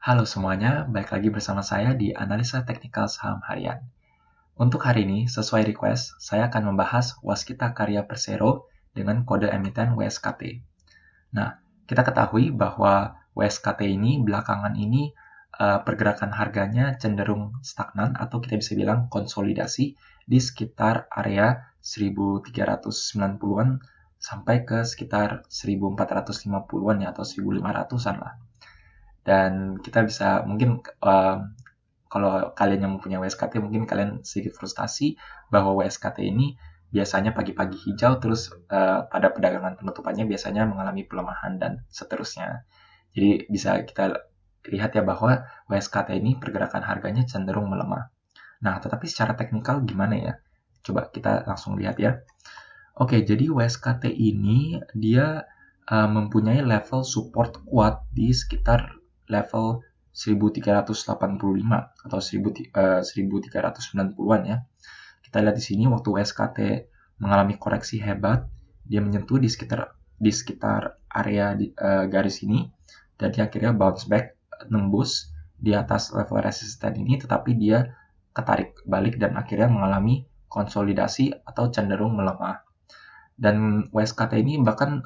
Halo semuanya, balik lagi bersama saya di Analisa Teknikal Saham Harian. Untuk hari ini, sesuai request, saya akan membahas Waskita Karya Persero dengan kode emiten WSKT. Nah, kita ketahui bahwa WSKT ini belakangan ini pergerakan harganya cenderung stagnan atau kita bisa bilang konsolidasi di sekitar area 1390-an sampai ke sekitar 1450-an ya atau 1500-an lah. Dan kita bisa mungkin kalau kalian yang mempunyai WSKT mungkin kalian sedikit frustasi bahwa WSKT ini biasanya pagi-pagi hijau terus pada perdagangan penutupannya biasanya mengalami pelemahan dan seterusnya. Jadi bisa kita lihat ya bahwa WSKT ini pergerakan harganya cenderung melemah. Nah, tetapi secara teknikal gimana ya? Coba kita langsung lihat ya. Oke, jadi WSKT ini dia mempunyai level support kuat di sekitar level 1385 atau 1390-an ya. Kita lihat di sini waktu WSKT mengalami koreksi hebat, dia menyentuh di sekitar area garis ini dan dia akhirnya bounce back nembus di atas level resisten ini, tetapi dia ketarik balik dan akhirnya mengalami konsolidasi atau cenderung melemah. Dan WSKT ini bahkan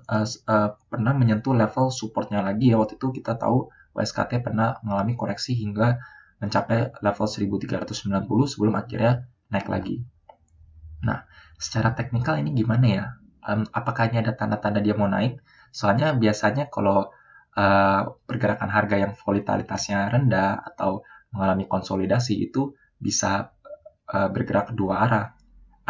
pernah menyentuh level supportnya lagi ya. Waktu itu kita tahu WSKT pernah mengalami koreksi hingga mencapai level 1390 sebelum akhirnya naik lagi. Nah, secara teknikal ini gimana ya? Apakah ini ada tanda-tanda dia mau naik? Soalnya biasanya kalau pergerakan harga yang volatilitasnya rendah atau mengalami konsolidasi itu bisa bergerak kedua arah.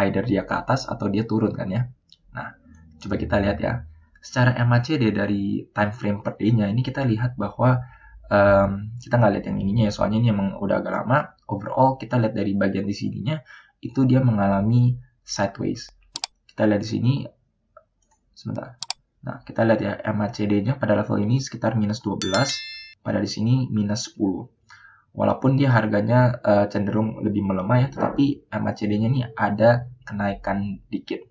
Either dia ke atas atau dia turun kan ya. Nah, coba kita lihat ya. Secara MACD dari time frame per day-nya ini kita lihat bahwa kita nggak lihat yang ininya ya, soalnya ini emang udah agak lama. Overall kita lihat dari bagian di sininya itu dia mengalami sideways. Kita lihat di sini sebentar. Nah, kita lihat ya MACD-nya pada level ini sekitar minus 12, pada di sini minus 10. Walaupun dia harganya cenderung lebih melemah ya, tetapi MACD-nya ini ada kenaikan dikit.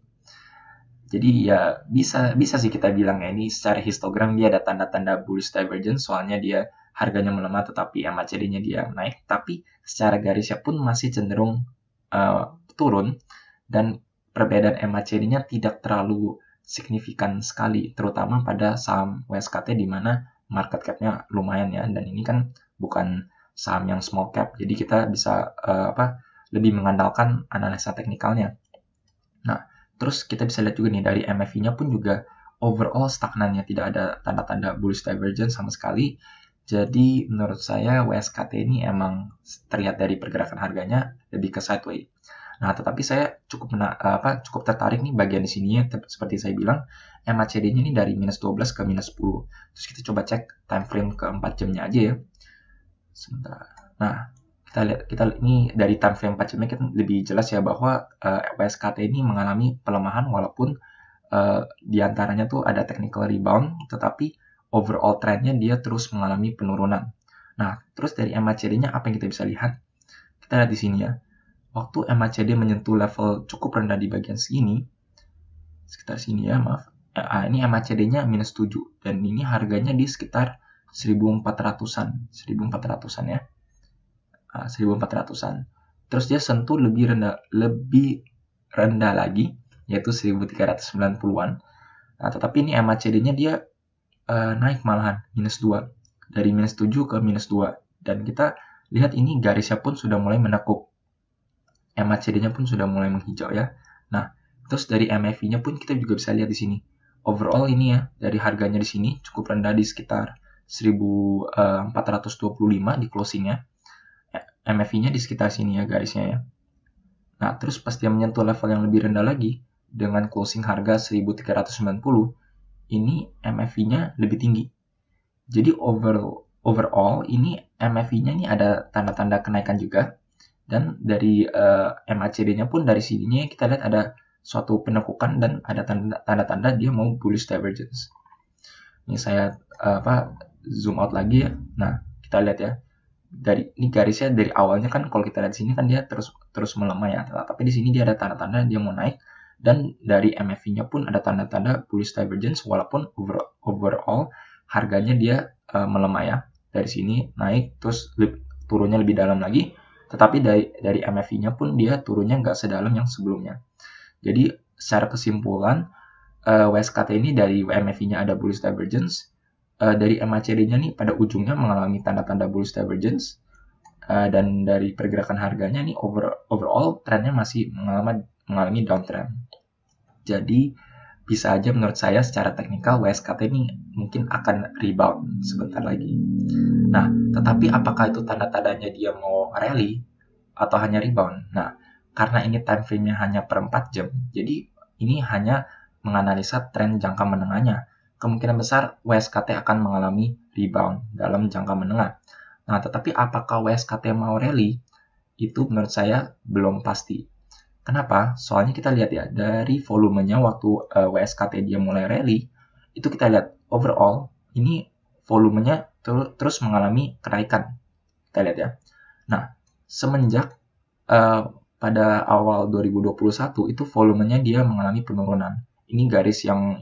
Jadi ya bisa sih kita bilang ya, ini secara histogram dia ada tanda-tanda bullish divergence, soalnya dia harganya melemah tetapi MACD-nya dia naik, tapi secara garisnya pun masih cenderung turun dan perbedaan MACD-nya tidak terlalu signifikan sekali, terutama pada saham WSKT di mana market cap-nya lumayan ya, dan ini kan bukan saham yang small cap, jadi kita bisa lebih mengandalkan analisa teknikalnya. Nah, terus kita bisa lihat juga nih dari MACD-nya pun juga overall stagnannya, tidak ada tanda-tanda bullish divergence sama sekali. Jadi menurut saya WSKT ini emang terlihat dari pergerakan harganya lebih ke sideways. Nah, tetapi saya cukup tertarik nih bagian di sini ya, seperti saya bilang MACD-nya ini dari minus 12 ke minus 10. Terus kita coba cek time frame ke 4 jamnya aja ya. Sebentar. Nah, kita ini dari time frame 4 jamnya kita lebih jelas ya bahwa WSKT ini mengalami pelemahan walaupun diantaranya tuh ada technical rebound, tetapi overall trendnya dia terus mengalami penurunan. Nah, terus dari MACD-nya apa yang kita bisa lihat? Kita lihat di sini ya. Waktu MACD menyentuh level cukup rendah di bagian sini, sekitar sini ya, maaf. Ini MACD-nya minus 7 dan ini harganya di sekitar 1400-an ya. 1400-an. Terus dia sentuh lebih rendah lagi, yaitu 1390-an. Nah, tetapi ini MACD-nya dia naik malahan, minus 2. Dari minus 7 ke minus 2. Dan kita lihat ini garisnya pun sudah mulai menekuk. MACD-nya pun sudah mulai menghijau ya. Nah, terus dari MACD-nya pun kita juga bisa lihat di sini. Overall ini ya, dari harganya di sini cukup rendah di sekitar 1425 di closing-nya. MACD-nya di sekitar sini ya garisnya ya. Nah, terus pas dia menyentuh level yang lebih rendah lagi dengan closing harga 1390, ini MACD-nya lebih tinggi. Jadi overall ini MACD-nya ini ada tanda-tanda kenaikan juga. Dan dari MACD-nya pun dari sininya kita lihat ada suatu penekukan dan ada tanda-tanda dia mau bullish divergence. Ini saya zoom out lagi ya. Nah, kita lihat ya. Ini garisnya dari awalnya kan kalau kita lihat di sini kan dia terus melemah ya. Tapi di sini dia ada tanda-tanda dia mau naik dan dari MACD-nya pun ada tanda-tanda bullish divergence walaupun overall harganya dia melemah ya. dari sini naik, terus turunnya lebih dalam lagi, tetapi dari MACD-nya pun dia turunnya nggak sedalam yang sebelumnya. Jadi secara kesimpulan, WSKT ini dari MACD-nya ada bullish divergence, dari MACD-nya nih pada ujungnya mengalami tanda-tanda bullish divergence, dan dari pergerakan harganya nih overall trennya masih mengalami downtrend. Jadi bisa aja menurut saya secara teknikal WSKT ini mungkin akan rebound sebentar lagi. Nah, tetapi apakah itu tanda-tandanya dia mau rally atau hanya rebound? Nah, karena ini time frame-nya hanya per 4 jam, jadi ini hanya menganalisa tren jangka menengahnya. Kemungkinan besar WSKT akan mengalami rebound dalam jangka menengah. Nah, tetapi apakah WSKT mau rally? Itu menurut saya belum pasti. Kenapa? Soalnya kita lihat ya, dari volumenya waktu WSKT dia mulai rally, itu kita lihat overall, ini volumenya terus mengalami kenaikan. Kita lihat ya. Nah, semenjak pada awal 2021, itu volumenya dia mengalami penurunan. Ini garis yang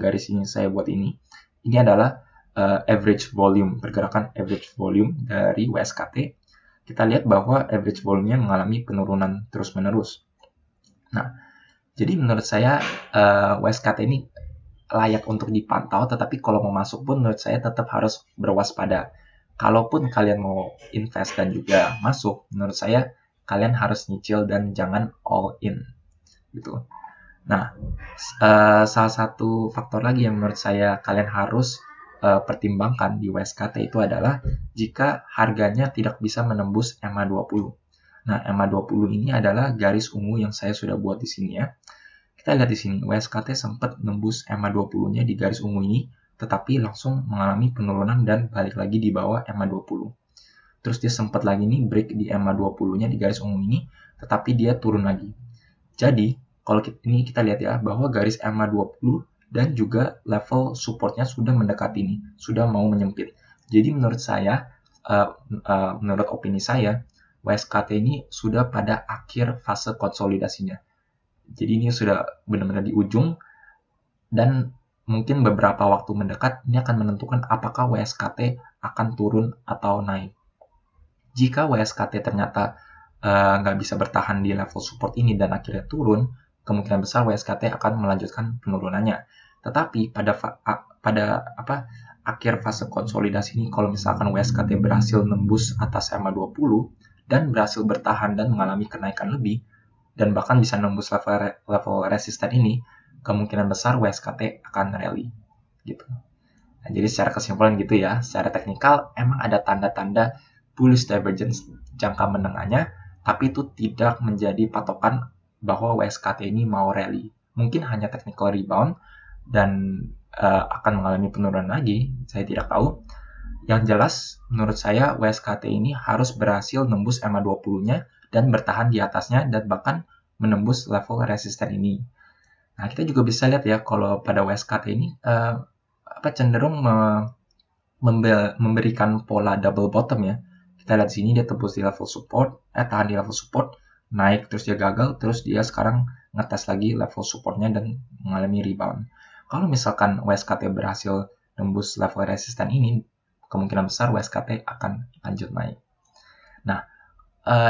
garis ini saya buat ini. Ini adalah average volume, pergerakan average volume dari WSKT. Kita lihat bahwa average volume-nya mengalami penurunan terus-menerus. Nah, jadi menurut saya WSKT ini layak untuk dipantau, tetapi kalau mau masuk pun menurut saya tetap harus berwaspada. Kalaupun kalian mau invest dan juga masuk, menurut saya kalian harus nyicil dan jangan all in. Gitu. Nah, salah satu faktor lagi yang menurut saya kalian harus pertimbangkan di WSKT itu adalah jika harganya tidak bisa menembus MA20. Nah, MA20 ini adalah garis ungu yang saya sudah buat di sini ya. Kita lihat di sini, WSKT sempat menembus MA20-nya di garis ungu ini, tetapi langsung mengalami penurunan dan balik lagi di bawah MA20. Terus dia sempat lagi nih break di MA20-nya di garis ungu ini, tetapi dia turun lagi. Jadi, kalau ini kita lihat ya, bahwa garis MA20 dan juga level supportnya sudah mendekati ini, sudah mau menyempit. Jadi menurut saya, menurut opini saya, WSKT ini sudah pada akhir fase konsolidasinya. Jadi ini sudah benar-benar di ujung, dan mungkin beberapa waktu mendekat ini akan menentukan apakah WSKT akan turun atau naik. Jika WSKT ternyata nggak bisa bertahan di level support ini dan akhirnya turun, kemungkinan besar WSKT akan melanjutkan penurunannya. Tetapi pada akhir fase konsolidasi ini, kalau misalkan WSKT berhasil nembus atas MA20 dan berhasil bertahan dan mengalami kenaikan lebih, dan bahkan bisa nembus level resisten ini, kemungkinan besar WSKT akan rally. Gitu. Nah, jadi secara kesimpulan gitu ya, secara teknikal emang ada tanda-tanda bullish divergence jangka menengahnya, tapi itu tidak menjadi patokan bahwa WSKT ini mau rally. Mungkin hanya technical rebound dan akan mengalami penurunan lagi, saya tidak tahu. Yang jelas, menurut saya WSKT ini harus berhasil nembus MA20-nya dan bertahan di atasnya dan bahkan menembus level resisten ini. Nah, kita juga bisa lihat ya kalau pada WSKT ini cenderung memberikan pola double bottom ya. Kita lihat di sini dia tembus di level support, tahan di level support, naik terus dia gagal, terus dia sekarang ngetes lagi level supportnya dan mengalami rebound. Kalau misalkan WSKT berhasil nembus level resisten ini, kemungkinan besar WSKT akan lanjut naik. Nah,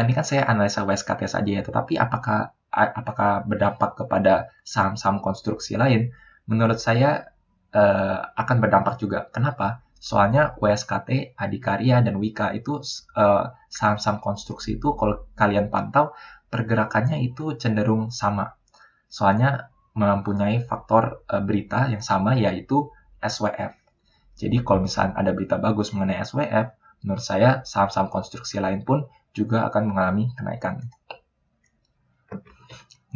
ini kan saya analisa WSKT saja ya, tetapi apakah berdampak kepada saham-saham konstruksi lain? Menurut saya akan berdampak juga. Kenapa? Soalnya WSKT, Adhikarya, dan Wika itu saham-saham konstruksi itu kalau kalian pantau pergerakannya itu cenderung sama. Soalnya mempunyai faktor berita yang sama yaitu SWF. Jadi kalau misalnya ada berita bagus mengenai SWF, menurut saya saham-saham konstruksi lain pun juga akan mengalami kenaikan.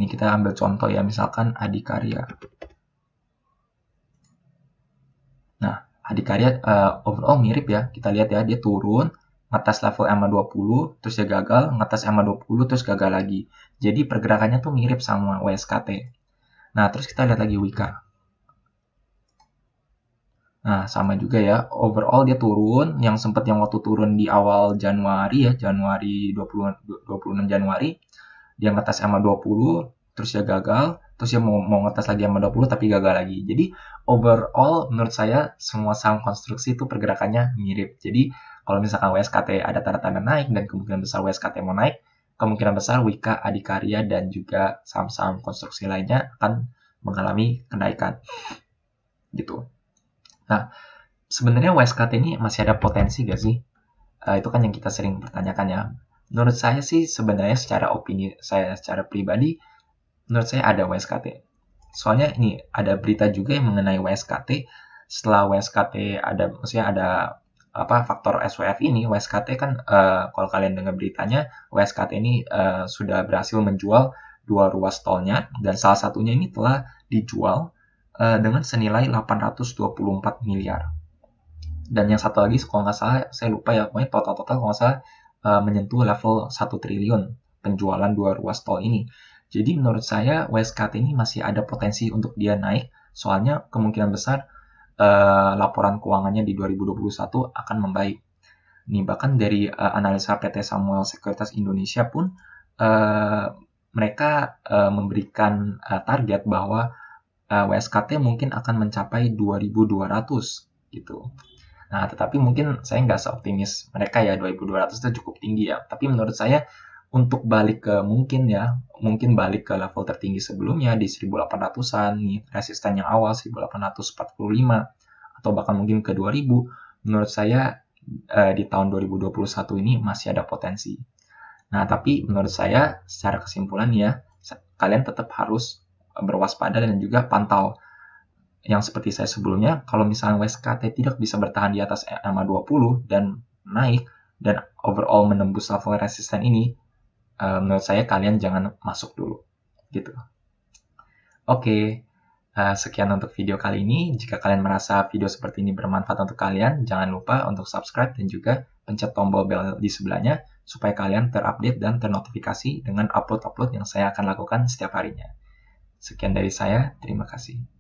Ini kita ambil contoh ya, misalkan Adhikarya. Nah, Adhikarya overall mirip ya. Kita lihat ya, dia turun, ngetes level MA20, terus dia gagal, ngetes MA20, terus gagal lagi. Jadi pergerakannya tuh mirip sama WSKT. Nah, terus kita lihat lagi Wika. Nah, sama juga ya. Overall dia turun, yang waktu turun di awal Januari ya, Januari 26 Januari, dia ngetes MA20, terus dia gagal, terus dia mau ngetes lagi sama 20 tapi gagal lagi. Jadi overall menurut saya semua saham konstruksi itu pergerakannya mirip. Jadi kalau misalkan WSKT ada tanda-tanda naik dan kemungkinan besar WSKT mau naik, kemungkinan besar Wika, Adikarya, dan juga saham-saham konstruksi lainnya akan mengalami kenaikan gitu. Nah, sebenarnya WSKT ini masih ada potensi gak sih? Itu kan yang kita sering pertanyakan ya. Menurut saya sih sebenarnya secara opini saya secara pribadi, menurut saya ada WSKT. Soalnya ini ada berita juga yang mengenai WSKT. Setelah WSKT maksudnya ada faktor SWF ini, WSKT kan kalau kalian dengar beritanya, WSKT ini sudah berhasil menjual 2 ruas tolnya dan salah satunya ini telah dijual dengan senilai 824 miliar. Dan yang satu lagi kalau nggak salah, saya lupa ya, pokoknya total kalau nggak salah menyentuh level 1 triliun penjualan 2 ruas tol ini. Jadi menurut saya WSKT ini masih ada potensi untuk dia naik, soalnya kemungkinan besar laporan keuangannya di 2021 akan membaik. Nih bahkan dari analisa PT Samuel Sekuritas Indonesia pun mereka memberikan target bahwa WSKT mungkin akan mencapai 2.200 gitu. Nah, tetapi mungkin saya nggak seoptimis mereka ya, 2.200 itu cukup tinggi ya. Tapi menurut saya untuk balik ke mungkin balik ke level tertinggi sebelumnya di 1.800-an nih, resisten yang awal 1.845 atau bahkan mungkin ke 2.000, menurut saya di tahun 2021 ini masih ada potensi. Nah, tapi menurut saya secara kesimpulan ya, kalian tetap harus berwaspada dan juga pantau. Yang seperti saya sebelumnya, kalau misalnya WSKT tidak bisa bertahan di atas EMA 20 dan naik dan overall menembus level resisten ini, menurut saya kalian jangan masuk dulu gitu. Oke, sekian untuk video kali ini. Jika kalian merasa video seperti ini bermanfaat untuk kalian, jangan lupa untuk subscribe dan juga pencet tombol bel di sebelahnya supaya kalian terupdate dan ternotifikasi dengan upload-upload yang saya akan lakukan setiap harinya. Sekian dari saya, terima kasih.